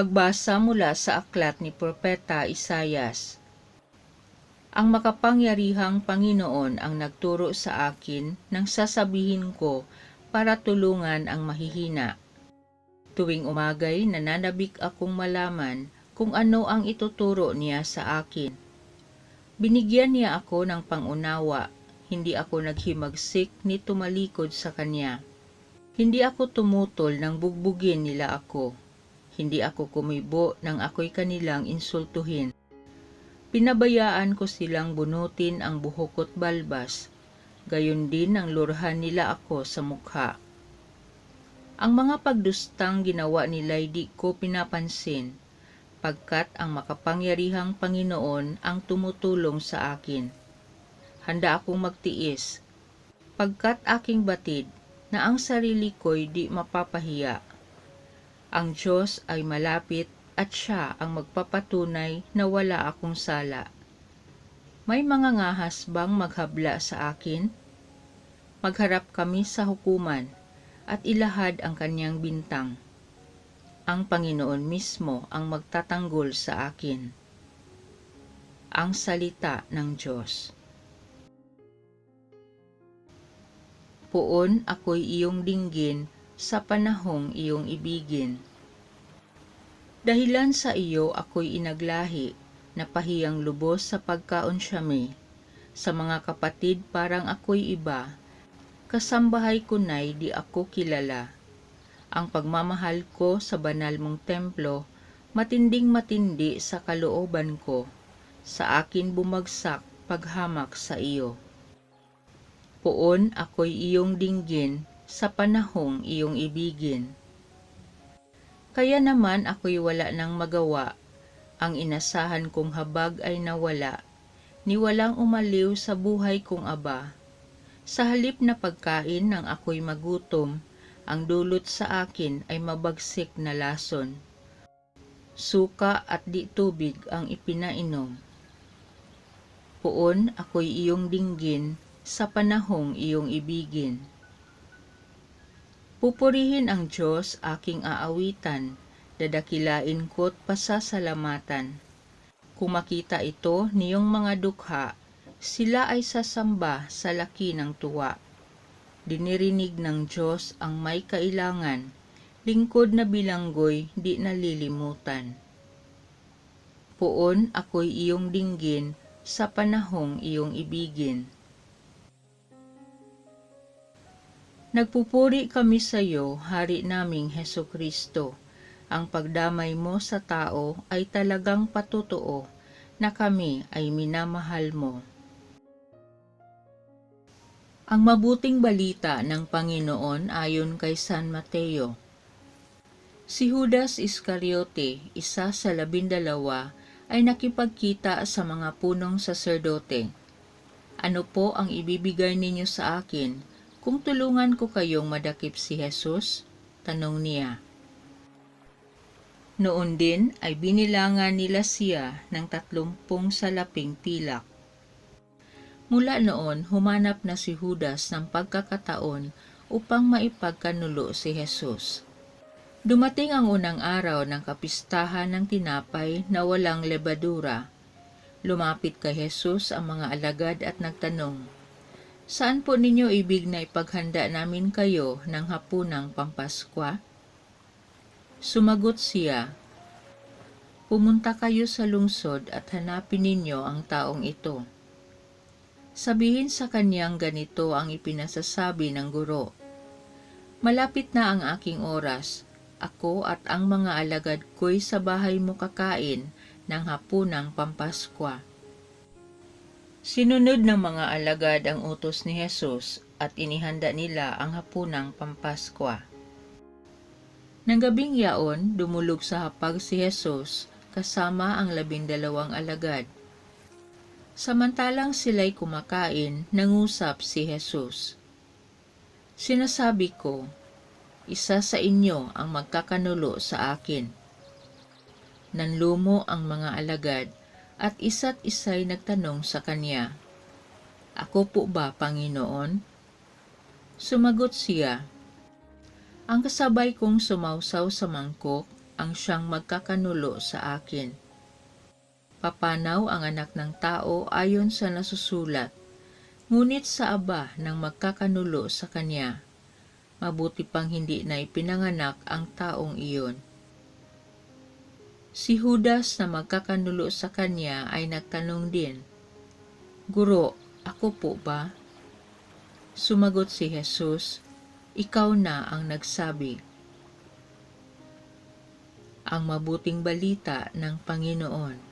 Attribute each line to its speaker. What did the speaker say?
Speaker 1: Pagbasa mula sa aklat ni Propeta Isayas. Ang makapangyarihang Panginoon ang nagturo sa akin nang sasabihin ko para tulungan ang mahihina. Tuwing umagay nananabik akong malaman kung ano ang ituturo niya sa akin. Binigyan niya ako ng pangunawa, hindi ako naghimagsik ni tumalikod sa kanya. Hindi ako tumutol nang bugbugin nila ako. Hindi ako kumibo nang ako'y kanilang insultuhin. Pinabayaan ko silang bunutin ang buhok ko't balbas, gayon din ang lurhan nila ako sa mukha. Ang mga pagdustang ginawa nila'y di ko pinapansin, pagkat ang makapangyarihang Panginoon ang tumutulong sa akin. Handa akong magtiis, pagkat aking batid na ang sarili ko'y di mapapahiya. Ang Diyos ay malapit at Siya ang magpapatunay na wala akong sala. May mga ngahas bang maghabla sa akin? Magharap kami sa hukuman at ilahad ang kanyang bintang. Ang Panginoon mismo ang magtatanggol sa akin. Ang salita ng Diyos. Poon ako'y iyong dinggin sa panahong iyong ibigin. Dahilan sa iyo ako'y inaglahi, napahiyang lubos sa pagkaunsyami. Sa mga kapatid parang ako'y iba, kasambahay ko na'y di ako kilala. Ang pagmamahal ko sa banal mong templo, matinding matindi sa kalooban ko, sa akin bumagsak paghamak sa iyo. Poon ako'y iyong dinggin sa panahong iyong ibigin. Kaya naman ako'y wala nang magawa, ang inasahan kong habag ay nawala, ni walang umaliw sa buhay kong aba. Sa halip na pagkain nang ako'y magutom, ang dulot sa akin ay mabagsik na lason. Suka at di tubig ang ipinainom. Poon ako'y iyong dinggin sa panahong iyong ibigin. Pupurihin ang Diyos aking aawitan, dadakilain ko't pasasalamatan. Kung makita ito niyong mga dukha, sila ay sasamba sa laki ng tuwa. Dinirinig ng Diyos ang may kailangan, lingkod na bilanggoy di nalilimutan. Poon ako'y iyong dinggin sa panahong iyong ibigin. Nagpupuri kami sa iyo, Hari naming Hesukristo. Ang pagdamay mo sa tao ay talagang patotoo na kami ay minamahal mo. Ang mabuting balita ng Panginoon ayon kay San Mateo. Si Judas Iscariote, isa sa 12, ay nakipagkita sa mga punong saserdote. Ano po ang ibibigay ninyo sa akin kung tulungan ko kayong madakip si Jesus? Tanong niya. Noon din ay binilangan nila siya ng 30 salaping pilak. Mula noon, humanap na si Judas ng pagkakataon upang maipagkanulo si Jesus. Dumating ang unang araw ng kapistahan ng tinapay na walang lebadura. Lumapit kay Jesus ang mga alagad at nagtanong, "Saan po ninyo ibig na ipaghanda namin kayo ng hapunang Pampaskwa?" Sumagot siya, "Pumunta kayo sa lungsod at hanapin ninyo ang taong ito. Sabihin sa kanyang ganito ang ipinasasabi ng guro, malapit na ang aking oras, ako at ang mga alagad ko'y sa bahay mo kakain ng hapunang Pampaskwa." Sinunod ng mga alagad ang utos ni Jesus at inihanda nila ang hapunang Pampaskwa. Nang gabing yaon, dumulog sa hapag si Jesus kasama ang 12 alagad. Samantalang sila'y kumakain, nangusap si Jesus. "Sinasabi ko, isa sa inyo ang magkakanulo sa akin." Nanlumo ang mga alagad at isa't isa'y nagtanong sa kanya, "Ako po ba, Panginoon?" Sumagot siya, "Ang kasabay kong sumawsaw sa mangkok ang siyang magkakanulo sa akin. Papanaw ang anak ng tao ayon sa nasusulat, ngunit sa aba ng magkakanulo sa kanya, mabuti pang hindi na ipinanganak ang taong iyon. Si Judas na magkakanulo sa kanya ay nagtanong din, "Guro, ako po ba?" Sumagot si Jesus, "Ikaw na ang nagsabi." Ang mabuting balita ng Panginoon.